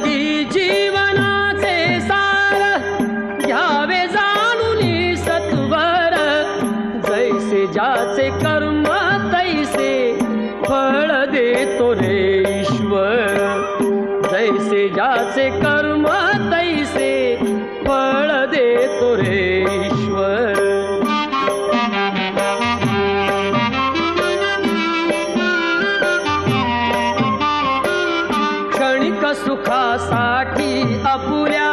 जगी जीवनाचे सार, घ्यावे जाणून सत्वर. जैसे ज्याचे कर्म तैसे फळ देतो रे ईश्वर. जैसे ज्याचे कर्म तैसे फळ देतो रे ईश्वर. क्षणिक सुखासाठी अपुऱ्या